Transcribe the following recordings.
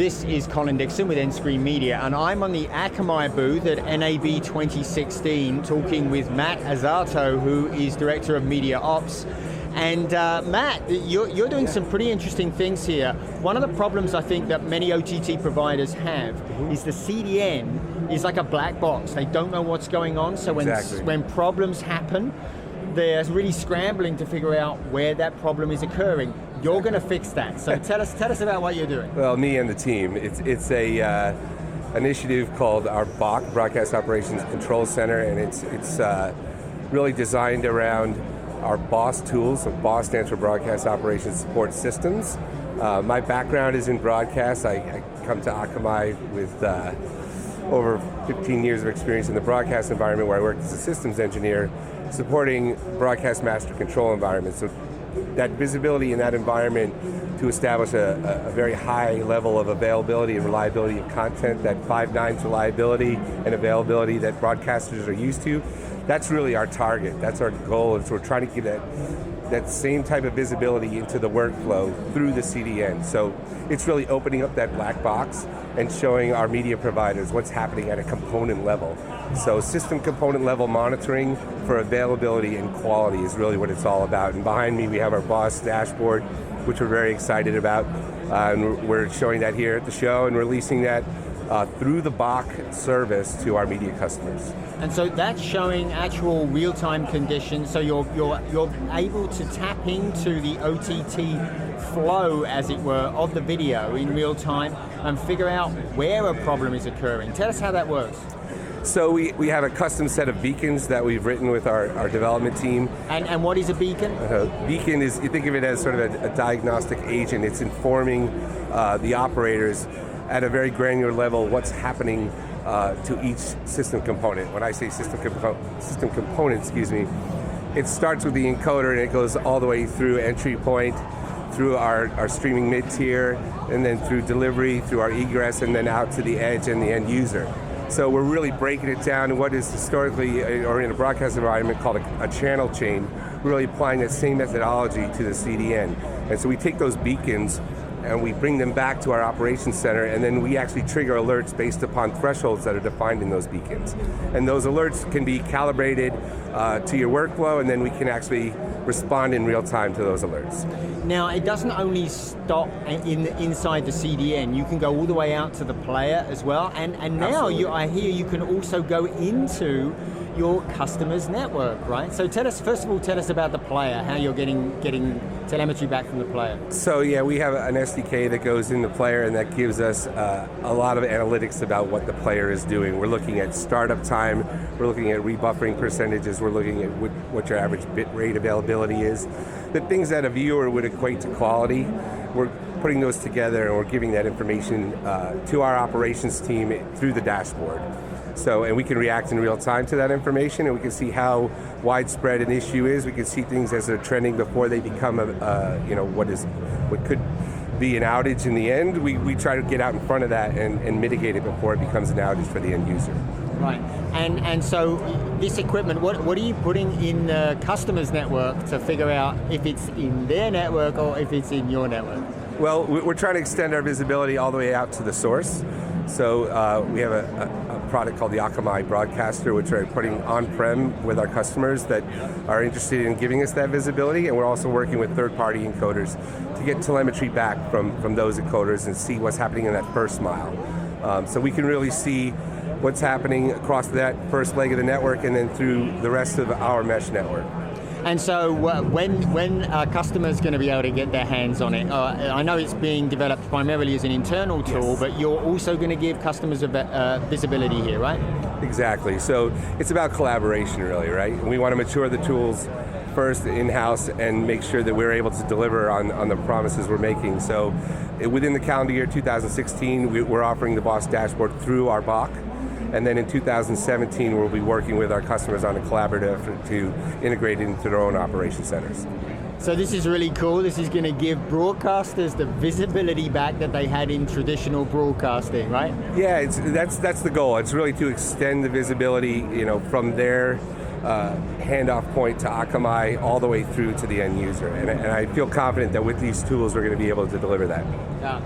This is Colin Dixon with nScreen Media, and I'm on the Akamai booth at NAB 2016 talking with Matt Azzarto, who is Director of Media Ops. And Matt, you're doing some pretty interesting things here. One of the problems I think that many OTT providers have is the CDN is like a black box. They don't know what's going on, so when problems happen, they're really scrambling to figure out where that problem is occurring. You're going to fix that. So tell us about what you're doing. Well, me and the team. It's a initiative called our BOC, Broadcast Operations Control Center, and it's really designed around our BOSS tools. So BOSS stands for Broadcast Operations Support Systems. My background is in broadcast. I come to Akamai with over 15 years of experience in the broadcast environment, where I worked as a systems engineer supporting broadcast master control environments. So that visibility in that environment to establish a very high level of availability and reliability of content, that 5 nines reliability and availability that broadcasters are used to, that's really our target. That's our goal, is we're trying to get that same type of visibility into the workflow through the CDN. So it's really opening up that black box and showing our media providers what's happening at a component level. So system component level monitoring for availability and quality is really what it's all about. And behind me we have our BOSS dashboard, which we're very excited about. And we're showing that here at the show and releasing that through the BOC service to our media customers. And so that's showing actual real-time conditions, so you're able to tap into the OTT flow, as it were, of the video in real time and figure out where a problem is occurring. Tell us how that works. So we have a custom set of beacons that we've written with our development team. And what is a beacon? Beacon is, you think of it as sort of a diagnostic agent. It's informing the operators at a very granular level what's happening to each system component. When I say system component, it starts with the encoder and it goes all the way through entry point, through our streaming mid-tier, and then through delivery, through our egress, and then out to the edge and the end user. So we're really breaking it down to what is historically, or in a broadcast environment, called a channel chain, really applying that same methodology to the CDN. And so we take those beacons and we bring them back to our operations center, and then we actually trigger alerts based upon thresholds that are defined in those beacons. And those alerts can be calibrated to your workflow, and then we can actually respond in real time to those alerts. Now, it doesn't only stop inside the CDN, you can go all the way out to the player as well, and now I hear you can also go into your customer's network, right? So first of all, tell us about the player, how you're getting telemetry back from the player. So yeah, we have an SDK that goes in the player, and that gives us a lot of analytics about what the player is doing. We're looking at startup time, we're looking at rebuffering percentages, we're looking at what your average bit rate availability is. The things that a viewer would equate to quality, we're putting those together and we're giving that information to our operations team through the dashboard. So, and we can react in real time to that information, and we can see how widespread an issue is. We can see things as they're trending before they become what could be an outage in the end. We try to get out in front of that and mitigate it before it becomes an outage for the end user. Right, and so this equipment, what are you putting in the customer's network to figure out if it's in their network or if it's in your network? Well, we're trying to extend our visibility all the way out to the source. So we have a product called the Akamai Broadcaster, which we're putting on-prem with our customers that are interested in giving us that visibility, and we're also working with third-party encoders to get telemetry back from those encoders and see what's happening in that first mile. So we can really see what's happening across that first leg of the network and then through the rest of our mesh network. And so when a customer's going to be able to get their hands on it, I know it's being developed primarily as an internal tool, yes, but you're also going to give customers visibility here, right? Exactly. So it's about collaboration, really, right? We want to mature the tools first in-house and make sure that we're able to deliver on the promises we're making. So within the calendar year 2016, we're offering the BOSS dashboard through our BOC. And then in 2017, we'll be working with our customers on a collaborative effort to integrate it into their own operation centers. So this is really cool. This is going to give broadcasters the visibility back that they had in traditional broadcasting, right? Yeah, that's the goal. It's really to extend the visibility, from their handoff point to Akamai all the way through to the end user. And I feel confident that with these tools, we're going to be able to deliver that.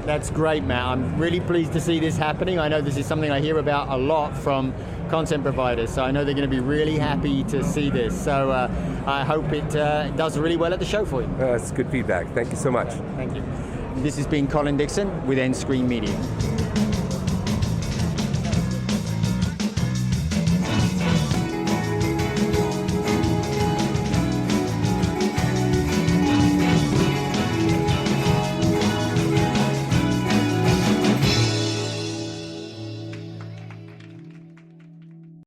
That's great, Matt. I'm really pleased to see this happening. I know this is something I hear about a lot from content providers, so I know they're going to be really happy to see this. So I hope it does really well at the show for you. That's good feedback. Thank you so much. Thank you. This has been Colin Dixon with nScreen Media.